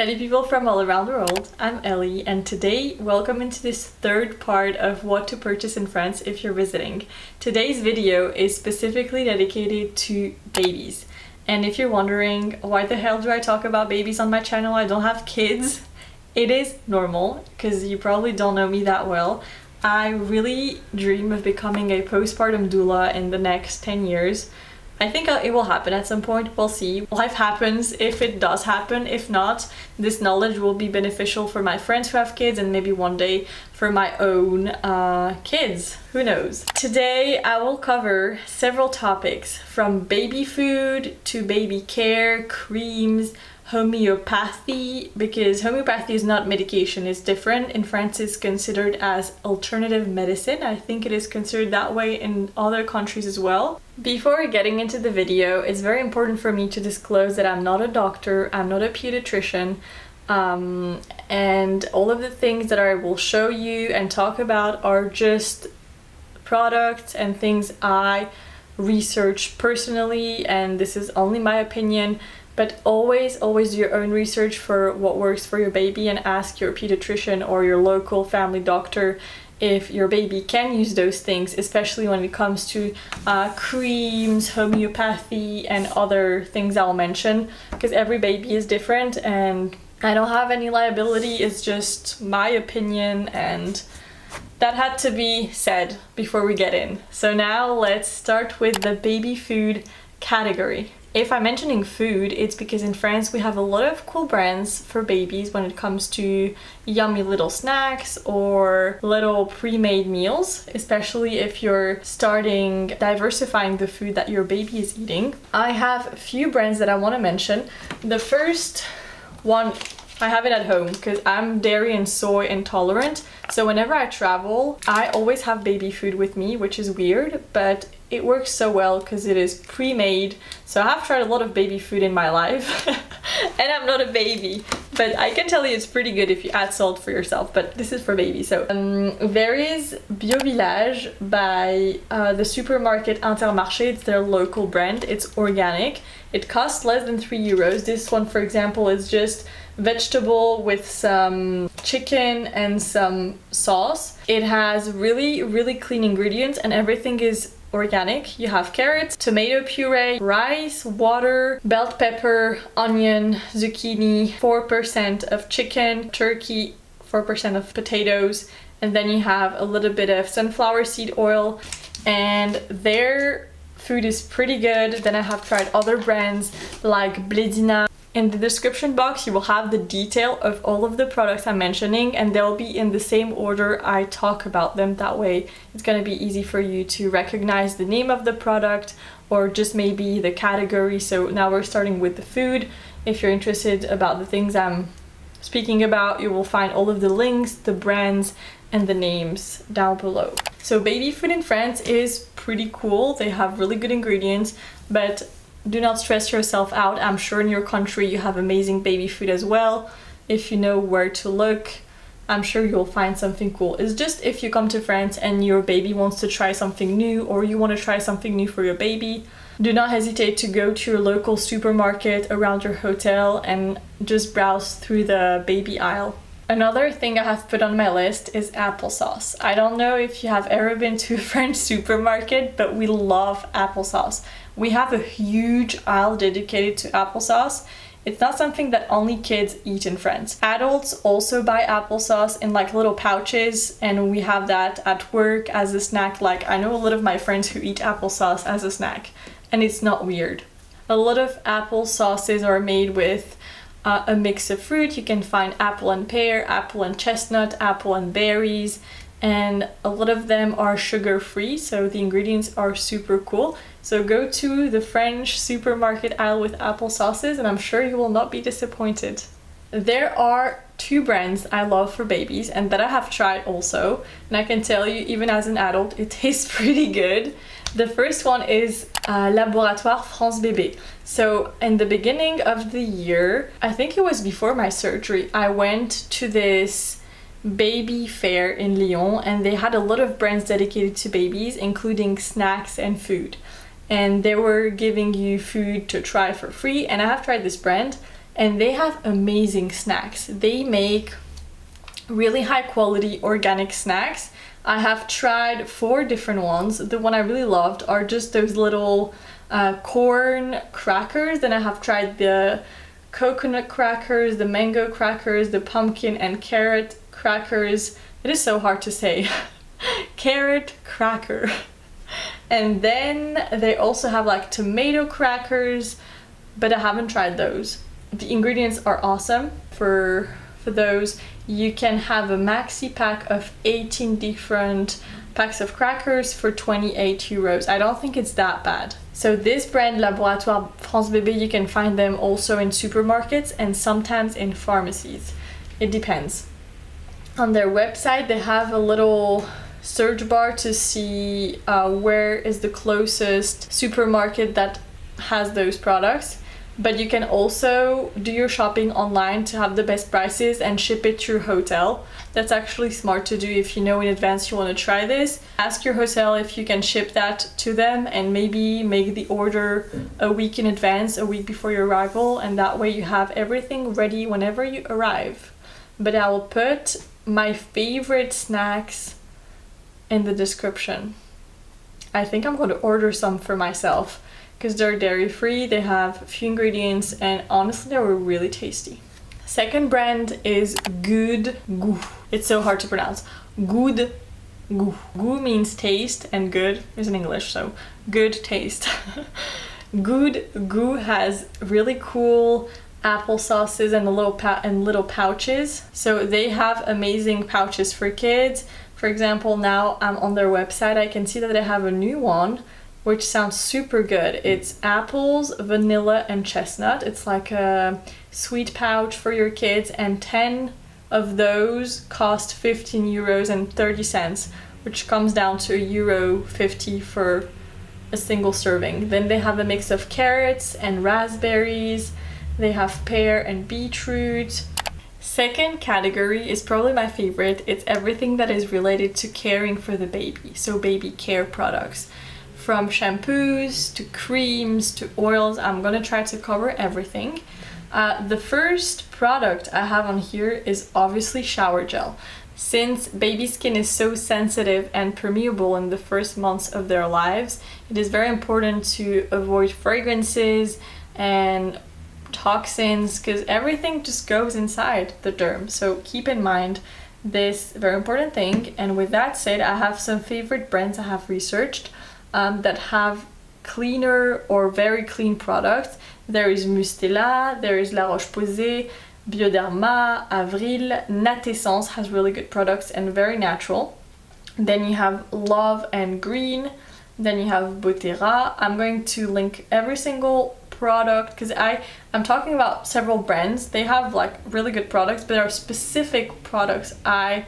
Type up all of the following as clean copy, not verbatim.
Salut people from all around the world, I'm Ellie and today welcome into this third part of what to purchase in France if you're visiting. Today's video is specifically dedicated to babies, and if you're wondering why the hell do I talk about babies on my channel, I don't have kids. It is normal because you probably don't know me that well. I really dream of becoming a postpartum doula in the next 10 years. I think it will happen at some point, we'll see. Life happens if it does happen. If not, this knowledge will be beneficial for my friends who have kids and maybe one day for my own kids, who knows. Today I will cover several topics from baby food to baby care, creams, homeopathy, because homeopathy is not medication, it's different. In France it's considered as alternative medicine. I think it is considered that way in other countries as well. Before getting into the video, it's very important for me to disclose that I'm not a doctor, I'm not a pediatrician, and all of the things that I will show you and talk about are just products and things I researched personally, and this is only my opinion. But always do your own research for what works for your baby and ask your pediatrician or your local family doctor if your baby can use those things, especially when it comes to creams, homeopathy and other things I'll mention, because every baby is different and I don't have any liability, it's just my opinion, and that had to be said before we get in. So now let's start with the baby food category. If I'm mentioning food, it's because in France we have a lot of cool brands for babies when it comes to yummy little snacks or little pre-made meals, especially if you're starting diversifying the food that your baby is eating. I have a few brands that I want to mention. The first one, I have it at home because I'm dairy and soy intolerant, so whenever I travel I always have baby food with me, which is weird, but it works so well because it is pre-made. So I have tried a lot of baby food in my life and I'm not a baby, but I can tell you it's pretty good if you add salt for yourself, but this is for baby. So there is Bio Village by the supermarket Intermarché. It's their local brand, it's organic, it costs less than 3 euros. This one, for example, is just vegetable with some chicken and some sauce. It has really clean ingredients and everything is organic. You have carrots, tomato puree, rice, water, bell pepper, onion, zucchini, 4% of chicken, turkey, 4% of potatoes, and then you have a little bit of sunflower seed oil, and their food is pretty good. Then I have tried other brands like Bledina. In the description box you will have the detail of all of the products I'm mentioning, and they'll be in the same order I talk about them. That way it's going to be easy for you to recognize the name of the product or just maybe the category. So now we're starting with the food. If you're interested about the things I'm speaking about, you will find all of the links, the brands and the names down below. So baby food in France is pretty cool. They have really good ingredients, but do not stress yourself out. I'm sure in your country you have amazing baby food as well. If you know where to look, I'm sure you'll find something cool. It's just if you come to France and your baby wants to try something new, or you want to try something new for your baby, do not hesitate to go to your local supermarket around your hotel and just browse through the baby aisle. Another thing I have put on my list is applesauce. I don't know if you have ever been to a French supermarket, but we love applesauce. We have a huge aisle dedicated to applesauce. It's not something that only kids eat in France. Adults also buy applesauce in like little pouches, and we have that at work as a snack. Like, I know a lot of my friends who eat applesauce as a snack, and it's not weird. A lot of applesauces are made with a mix of fruit. You can find apple and pear, apple and chestnut, apple and berries, and a lot of them are sugar-free, so the ingredients are super cool. So go to the French supermarket aisle with applesauces and I'm sure you will not be disappointed. There are two brands I love for babies and that I have tried also, and I can tell you, even as an adult, it tastes pretty good. The first one is Laboratoire France Bébé. So in the beginning of the year, I think it was before my surgery, I went to this baby fair in Lyon and they had a lot of brands dedicated to babies, including snacks and food. And they were giving you food to try for free, and I have tried this brand and they have amazing snacks. They make really high quality organic snacks. I have tried 4 different ones. The one I really loved are just those little corn crackers. Then I have tried the coconut crackers, the mango crackers, the pumpkin and carrot crackers. It is so hard to say. Carrot cracker. And then they also have like tomato crackers, but I haven't tried those. The ingredients are awesome for those. You can have a maxi pack of 18 different packs of crackers for 28 euros. I don't think it's that bad. So this brand, Laboratoire France Bébé, you can find them also in supermarkets and sometimes in pharmacies. It depends. On their website, they have a little search bar to see where is the closest supermarket that has those products. But you can also do your shopping online to have the best prices and ship it to your hotel. That's actually smart to do if you know in advance you want to try this. Ask your hotel if you can ship that to them and maybe make the order a week in advance, a week before your arrival, and that way you have everything ready whenever you arrive. But I will put my favorite snacks in the description. I think I'm going to order some for myself because they're dairy free, they have a few ingredients, and honestly they were really tasty. Second brand is Good Goût. It's so hard to pronounce. Good Goût. Goût means taste and good is in English, so good taste. Good Goût has really cool apple sauces and little pouches. So they have amazing pouches for kids. For example, now I'm on their website, I can see that they have a new one which sounds super good. It's apples, vanilla and chestnut. It's like a sweet pouch for your kids, and 10 of those cost 15 euros and 30 cents, which comes down to €1.50 for a single serving. Then they have a mix of carrots and raspberries. They have pear and beetroot. Second category is probably my favorite. It's everything that is related to caring for the baby, so baby care products. From shampoos to creams to oils, I'm gonna try to cover everything. The first product I have on here is obviously shower gel. Since baby skin is so sensitive and permeable in the first months of their lives, it is very important to avoid fragrances and toxins because everything just goes inside the derm. So keep in mind this very important thing. And with that said, I have some favorite brands I have researched that have cleaner or very clean products. There is Mustela, there is La Roche-Posay, Bioderma, Avril, Natessence has really good products and very natural. Then you have Love and Green, then you have Botera. I'm going to link every single product because I'm talking about several brands. They have like really good products, but there are specific products I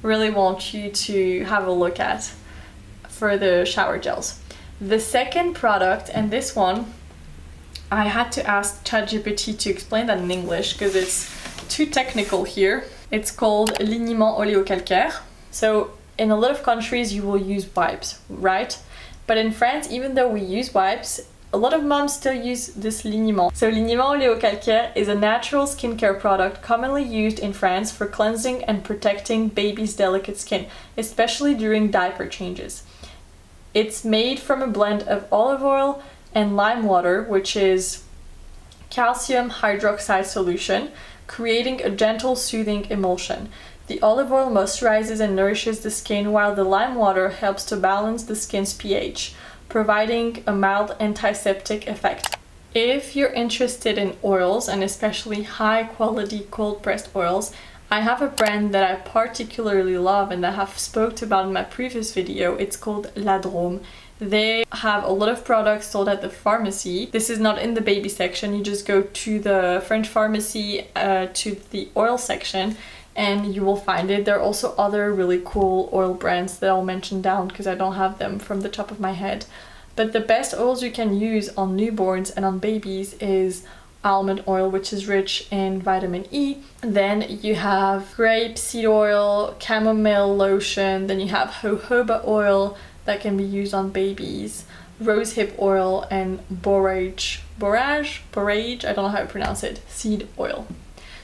really want you to have a look at for the shower gels. The second product, and this one I had to ask ChatGPT to explain that in English because it's too technical here. It's called liniment oléocalcaire. So in a lot of countries you will use wipes, right? But in France, even though we use wipes, a lot of moms still use this liniment. So liniment oléocalcaire is a natural skincare product commonly used in France for cleansing and protecting baby's delicate skin, especially during diaper changes. It's made from a blend of olive oil and lime water, which is calcium hydroxide solution, creating a gentle, soothing emulsion. The olive oil moisturizes and nourishes the skin, while the lime water helps to balance the skin's pH, providing a mild antiseptic effect. If you're interested in oils, and especially high quality cold pressed oils, I have a brand that I particularly love and that I have spoke about in my previous video. It's called La Drôme. They have a lot of products sold at the pharmacy. This is not in the baby section. You just go to the French pharmacy to the oil section and you will find it. There are also other really cool oil brands that I'll mention down because I don't have them from the top of my head. But the best oils you can use on newborns and on babies is almond oil, which is rich in vitamin E. Then you have grape seed oil, chamomile lotion, then you have jojoba oil that can be used on babies. rosehip oil, and borage, I don't know how to pronounce it, seed oil.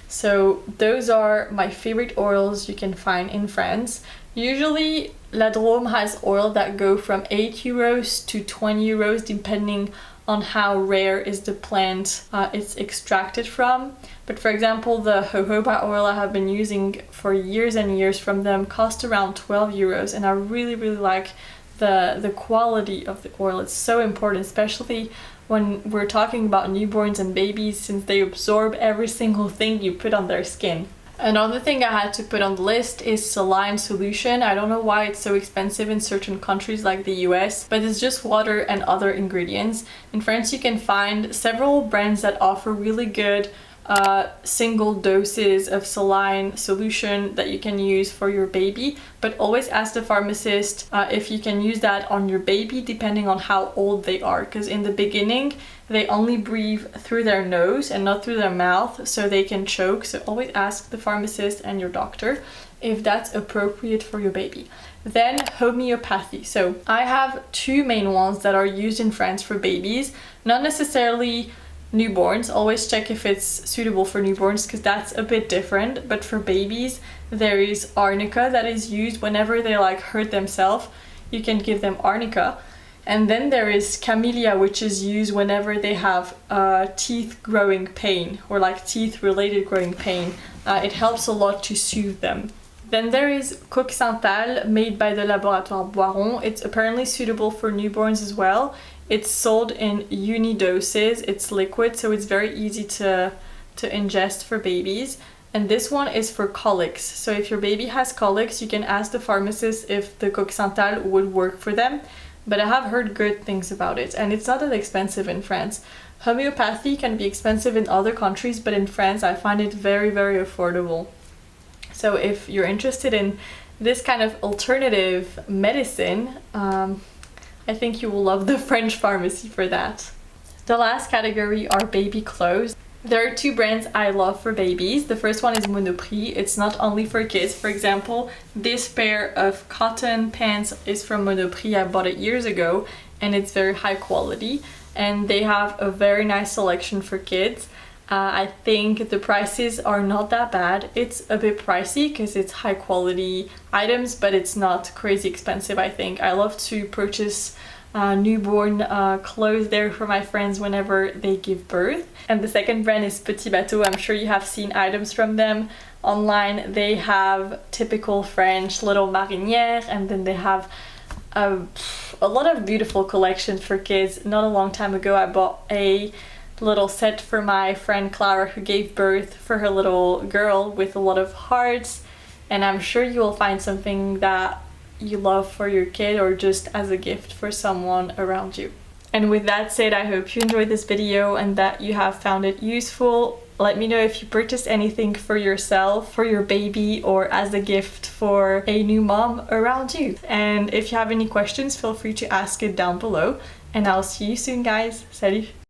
So those are my favorite oils you can find in France. Usually La Drôme has oil that go from 8 euros to 20 euros depending on how rare is the plant it's extracted from. But for example, the jojoba oil I have been using for years and years from them cost around 12 euros, and I really like the quality of the oil. It's so important, especially when we're talking about newborns and babies, since they absorb every single thing you put on their skin. Another thing I had to put on the list is saline solution. I don't know why it's so expensive in certain countries like the US, but it's just water and other ingredients. In France you can find several brands that offer really good single doses of saline solution that you can use for your baby, but always ask the pharmacist if you can use that on your baby depending on how old they are, because in the beginning they only breathe through their nose and not through their mouth, so they can choke. So always ask the pharmacist and your doctor if that's appropriate for your baby. Then homeopathy. So I have two main ones that are used in France for babies, not necessarily newborns. Always check if it's suitable for newborns because that's a bit different, but for babies there is arnica that is used whenever they like hurt themselves. You can give them arnica. And then there is camellia, which is used whenever they have teeth growing pain or like teeth related growing pain. It helps a lot to soothe them. Then there is coccintal, made by the Laboratoire Boiron. It's apparently suitable for newborns as well. It's sold in unidoses. It's liquid, so it's very easy to ingest for babies. And this one is for colics. So if your baby has colics, you can ask the pharmacist if the coccintal would work for them. But I have heard good things about it, and it's not that expensive in France. Homeopathy can be expensive in other countries, but in France I find it very affordable. So if you're interested in this kind of alternative medicine, I think you will love the French pharmacy for that. The last category are baby clothes. There are two brands I love for babies. The first one is Monoprix. It's not only for kids. For example, this pair of cotton pants is from Monoprix. I bought it years ago and it's very high quality. And they have a very nice selection for kids. I think the prices are not that bad. It's a bit pricey because it's high quality items, but it's not crazy expensive, I think. I love to purchase newborn clothes there for my friends whenever they give birth. And the second brand is Petit Bateau. I'm sure you have seen items from them online. They have typical French little marinières, and then they have a lot of beautiful collections for kids. Not a long time ago I bought a little set for my friend Clara, who gave birth, for her little girl, with a lot of hearts, and I'm sure you will find something that you love for your kid or just as a gift for someone around you. And with that said, I hope you enjoyed this video and that you have found it useful. Let me know if you purchased anything for yourself, for your baby, or as a gift for a new mom around you. And if you have any questions, feel free to ask it down below. And I'll see you soon, guys. Salut!